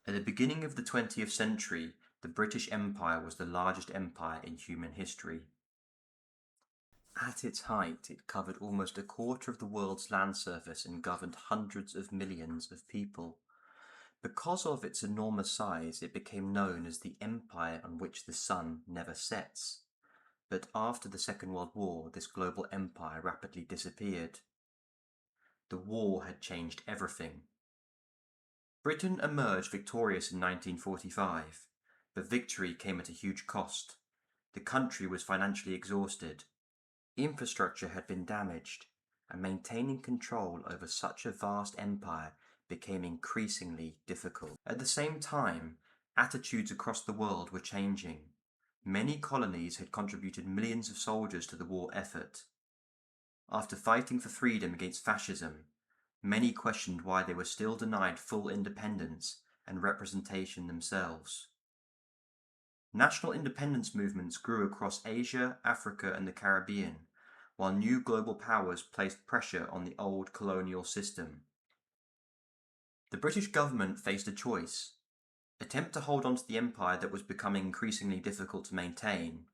At the beginning of the 20th century, the British Empire was the largest empire in human history. At its height, it covered almost a quarter of the world's land surface and governed hundreds of millions of people. Because of its enormous size, it became known as the empire on which the sun never sets. But after the Second World War, this global empire rapidly disappeared. The war had changed everything. Britain emerged victorious in 1945, but victory came at a huge cost. The country was financially exhausted. Infrastructure had been damaged, and maintaining control over such a vast empire became increasingly difficult. At the same time, attitudes across the world were changing. Many colonies had contributed millions of soldiers to the war effort. After fighting for freedom against fascism, many questioned why they were still denied full independence and representation themselves. National independence movements grew across Asia, Africa, and the Caribbean, while new global powers placed pressure on the old colonial system. The British government faced a choice: attempt to hold on to the empire that was becoming increasingly difficult to maintain,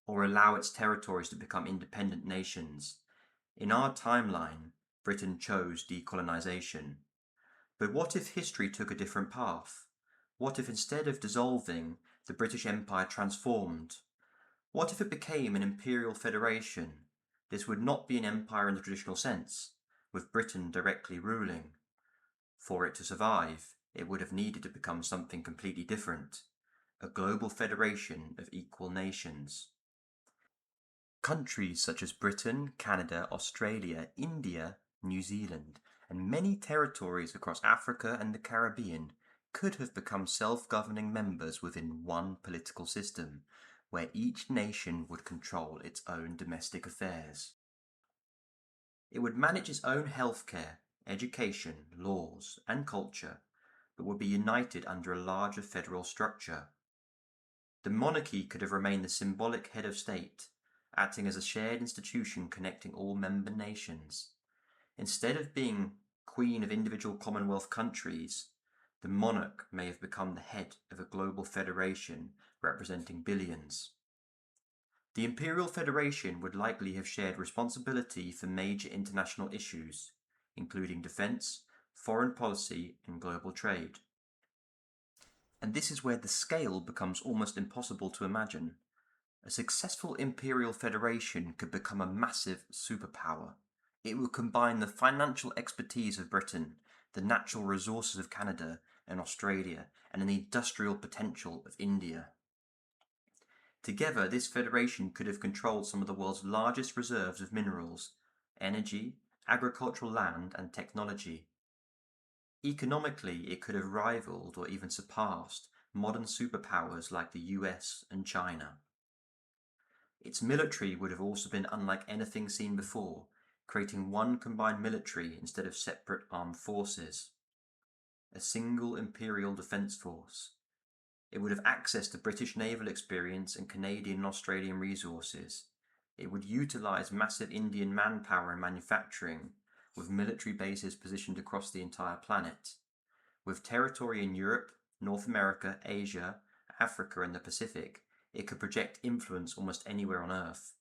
or allow its territories to become independent nations. In our timeline, Britain chose decolonization. But what if history took a different path? What if instead of dissolving, the British Empire transformed? What if it became an imperial federation? This would not be an empire in the traditional sense, with Britain directly ruling. For it to survive, it would have needed to become something completely different, a global federation of equal nations. Countries such as Britain, Canada, Australia, India, New Zealand, and many territories across Africa and the Caribbean could have become self-governing members within one political system, where each nation would control its own domestic affairs. It would manage its own healthcare, education, laws, and culture, but would be united under a larger federal structure. The monarchy could have remained the symbolic head of state, acting as a shared institution connecting all member nations. Instead of being queen of individual Commonwealth countries, the monarch may have become the head of a global federation representing billions. The Imperial Federation would likely have shared responsibility for major international issues, including defense, foreign policy, and global trade. And this is where the scale becomes almost impossible to imagine. A successful Imperial Federation could become a massive superpower. It would combine the financial expertise of Britain, the natural resources of Canada and Australia, and the industrial potential of India. Together, this federation could have controlled some of the world's largest reserves of minerals, energy, agricultural land, and technology. Economically, it could have rivaled or even surpassed modern superpowers like the US and China. Its military would have also been unlike anything seen before, creating one combined military instead of separate armed forces. A single imperial defence force. It would have access to British naval experience and Canadian and Australian resources. It would utilise massive Indian manpower and manufacturing, with military bases positioned across the entire planet. With territory in Europe, North America, Asia, Africa, and the Pacific, it could project influence almost anywhere on Earth.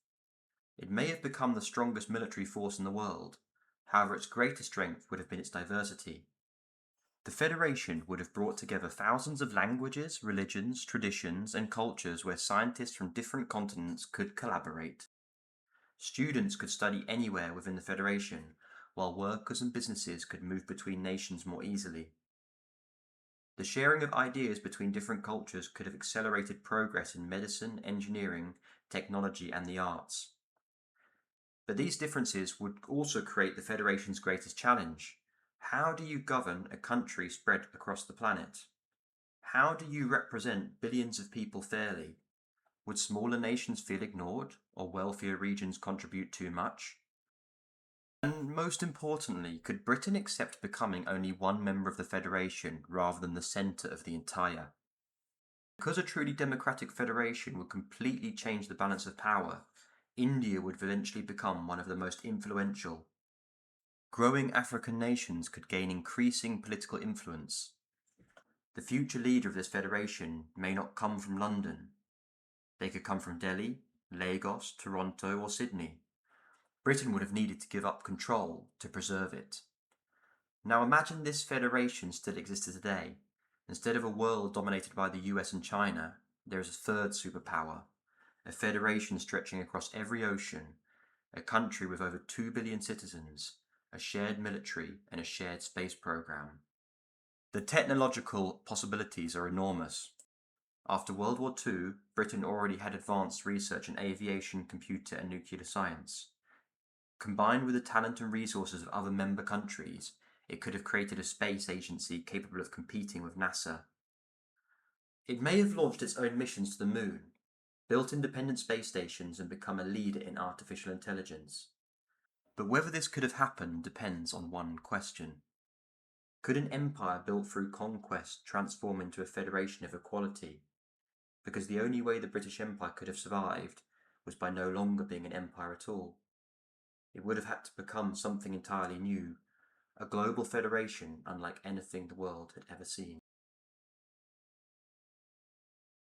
It may have become the strongest military force in the world, however its greatest strength would have been its diversity. The Federation would have brought together thousands of languages, religions, traditions, and cultures where scientists from different continents could collaborate. Students could study anywhere within the Federation, while workers and businesses could move between nations more easily. The sharing of ideas between different cultures could have accelerated progress in medicine, engineering, technology, and the arts. But these differences would also create the Federation's greatest challenge. How do you govern a country spread across the planet? How do you represent billions of people fairly? Would smaller nations feel ignored, or wealthier regions contribute too much? And most importantly, could Britain accept becoming only one member of the Federation rather than the centre of the entire? Because a truly democratic federation would completely change the balance of power, India would eventually become one of the most influential. Growing African nations could gain increasing political influence. The future leader of this federation may not come from London. They could come from Delhi, Lagos, Toronto, or Sydney. Britain would have needed to give up control to preserve it. Now imagine this federation still existed today. Instead of a world dominated by the US and China, there is a third superpower, a federation stretching across every ocean, a country with over 2 billion citizens, a shared military, and a shared space program. The technological possibilities are enormous. After World War II, Britain already had advanced research in aviation, computer, and nuclear science. Combined with the talent and resources of other member countries, it could have created a space agency capable of competing with NASA. It may have launched its own missions to the moon, built independent space stations, and become a leader in artificial intelligence. But whether this could have happened depends on one question. Could an empire built through conquest transform into a federation of equality? Because the only way the British Empire could have survived was by no longer being an empire at all. It would have had to become something entirely new, a global federation unlike anything the world had ever seen.